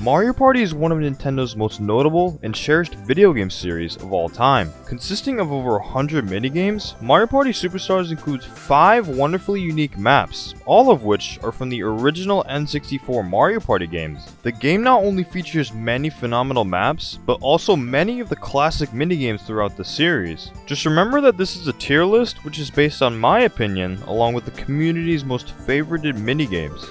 Mario Party is one of Nintendo's most notable and cherished video game series of all time. Consisting of over 100 minigames, Mario Party Superstars includes 5 wonderfully unique maps, all of which are from the original N64 Mario Party games. The game not only features many phenomenal maps, but also many of the classic minigames throughout the series. Just remember that this is a tier list which is based on my opinion along with the community's most favorited minigames.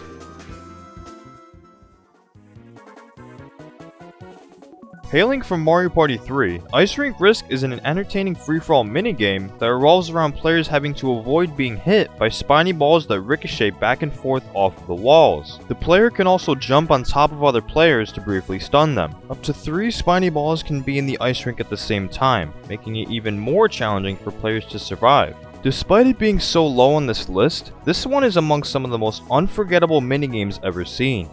Hailing from Mario Party 3, Ice-Rink Risk is an entertaining free-for-all minigame that revolves around players having to avoid being hit by spiny balls that ricochet back and forth off of the walls. The player can also jump on top of other players to briefly stun them. Up to 3 spiny balls can be in the ice rink at the same time, making it even more challenging for players to survive. Despite it being so low on this list, this one is among some of the most unforgettable minigames ever seen.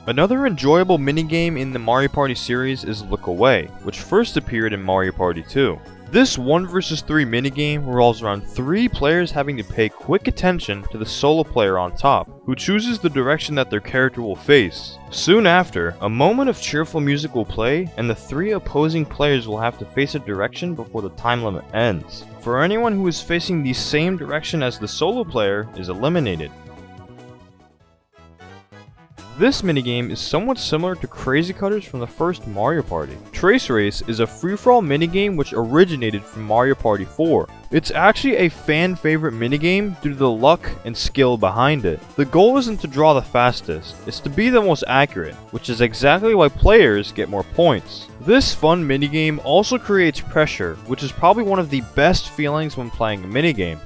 Another enjoyable minigame in the Mario Party series is Look Away, which first appeared in Mario Party 2. This 1 vs 3 minigame revolves around 3 players having to pay quick attention to the solo player on top, who chooses the direction that their character will face. Soon after, a moment of cheerful music will play, and the 3 opposing players will have to face a direction before the time limit ends. For anyone who is facing the same direction as the solo player is eliminated. This minigame is somewhat similar to Crazy Cutters from the first Mario Party. Trace Race is a free-for-all minigame which originated from Mario Party 4. It's actually a fan favorite minigame due to the luck and skill behind it. The goal isn't to draw the fastest, it's to be the most accurate, which is exactly why players get more points. This fun minigame also creates pressure, which is probably one of the best feelings when playing a minigame.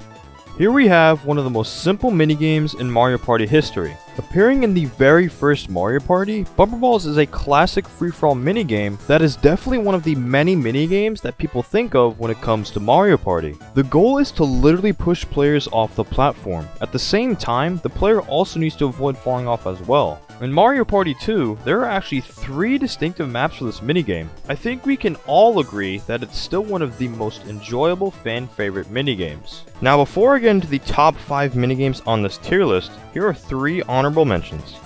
Here we have one of the most simple minigames in Mario Party history. Appearing in the very first Mario Party, Bumper Balls is a classic free-for-all minigame that is definitely one of the many minigames that people think of when it comes to Mario Party. The goal is to literally push players off the platform. At the same time, the player also needs to avoid falling off as well. In Mario Party 2, there are actually 3 distinctive maps for this minigame. I think we can all agree that it's still one of the most enjoyable fan favorite minigames. Now before I get into the top 5 minigames on this tier list, here are 3 honorable mentions.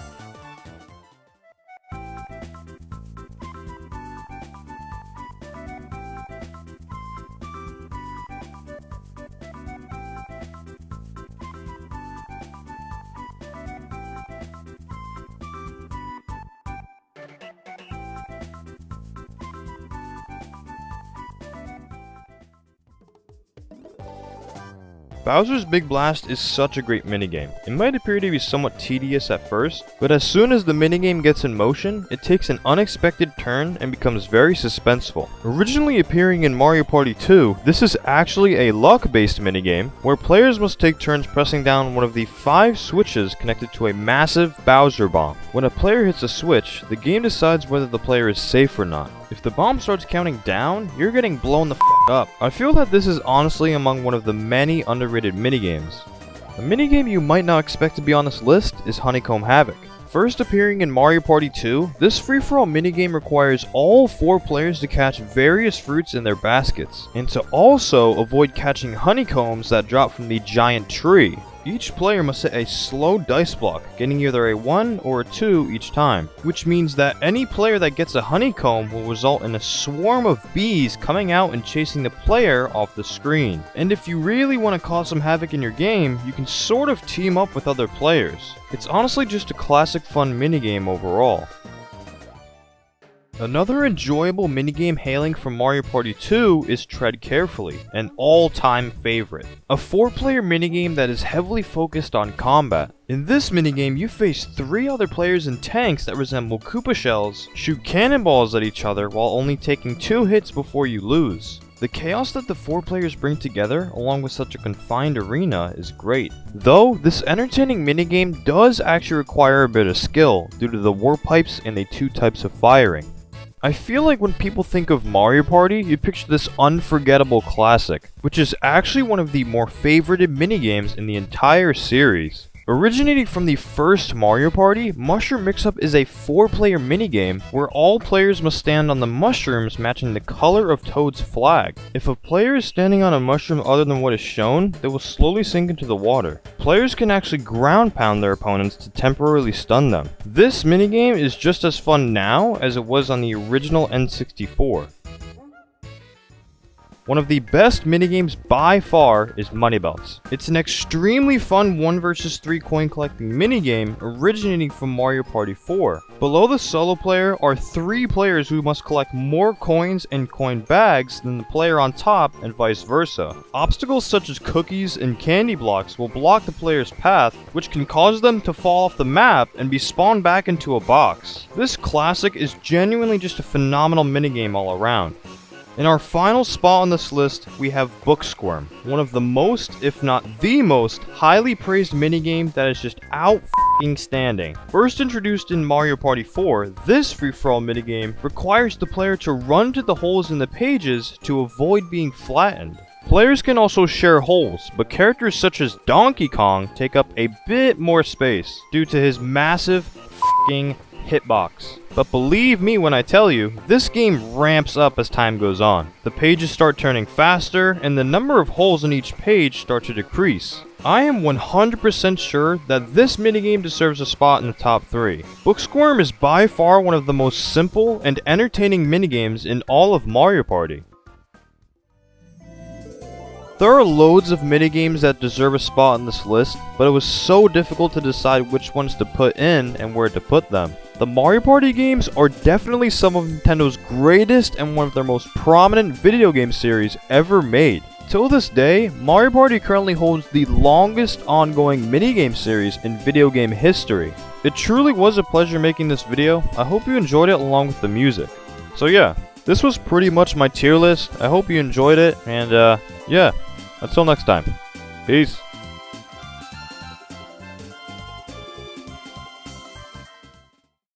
Bowser's Big Blast is such a great minigame. It might appear to be somewhat tedious at first, but as soon as the minigame gets in motion, it takes an unexpected turn and becomes very suspenseful. Originally appearing in Mario Party 2, this is actually a luck-based minigame, where players must take turns pressing down one of the 5 switches connected to a massive Bowser bomb. When a player hits a switch, the game decides whether the player is safe or not. If the bomb starts counting down, you're getting blown the f*** up. I feel that this is honestly among one of the many underrated minigames. A minigame you might not expect to be on this list is Honeycomb Havoc. First appearing in Mario Party 2, this free-for-all minigame requires all 4 players to catch various fruits in their baskets, and to also avoid catching honeycombs that drop from the giant tree. Each player must hit a slow dice block, getting either a 1 or a 2 each time, which means that any player that gets a honeycomb will result in a swarm of bees coming out and chasing the player off the screen. And if you really want to cause some havoc in your game, you can sort of team up with other players. It's honestly just a classic fun minigame overall. Another enjoyable minigame hailing from Mario Party 2 is Tread Carefully, an all-time favorite. A 4-player minigame that is heavily focused on combat. In this minigame, you face 3 other players in tanks that resemble Koopa shells, shoot cannonballs at each other while only taking 2 hits before you lose. The chaos that the 4 players bring together, along with such a confined arena, is great. Though, this entertaining minigame does actually require a bit of skill, due to the warp pipes and the 2 types of firing. I feel like when people think of Mario Party, you picture this unforgettable classic, which is actually one of the more favorited minigames in the entire series. Originating from the first Mario Party, Mushroom Mix-Up is a 4-player minigame where all players must stand on the mushrooms matching the color of Toad's flag. If a player is standing on a mushroom other than what is shown, they will slowly sink into the water. Players can actually ground pound their opponents to temporarily stun them. This minigame is just as fun now as it was on the original N64. One of the best minigames by far is Money Belts. It's an extremely fun 1 vs 3 coin collecting minigame originating from Mario Party 4. Below the solo player are 3 players who must collect more coins and coin bags than the player on top and vice versa. Obstacles such as cookies and candy blocks will block the player's path, which can cause them to fall off the map and be spawned back into a box. This classic is genuinely just a phenomenal minigame all around. In our final spot on this list, we have Booksquirm, one of the most, if not the most, highly praised minigame that is just outstanding. First introduced in Mario Party 4, this free-for-all minigame requires the player to run to the holes in the pages to avoid being flattened. Players can also share holes, but characters such as Donkey Kong take up a bit more space due to his massive hitbox. But believe me when I tell you, this game ramps up as time goes on. The pages start turning faster, and the number of holes in each page start to decrease. I am 100% sure that this minigame deserves a spot in the top 3. Booksquirm is by far one of the most simple and entertaining minigames in all of Mario Party. There are loads of minigames that deserve a spot on this list, but it was so difficult to decide which ones to put in and where to put them. The Mario Party games are definitely some of Nintendo's greatest and one of their most prominent video game series ever made. Till this day, Mario Party currently holds the longest ongoing minigame series in video game history. It truly was a pleasure making this video. I hope you enjoyed it along with the music. So yeah, this was pretty much my tier list. I hope you enjoyed it, and yeah, until next time. Peace.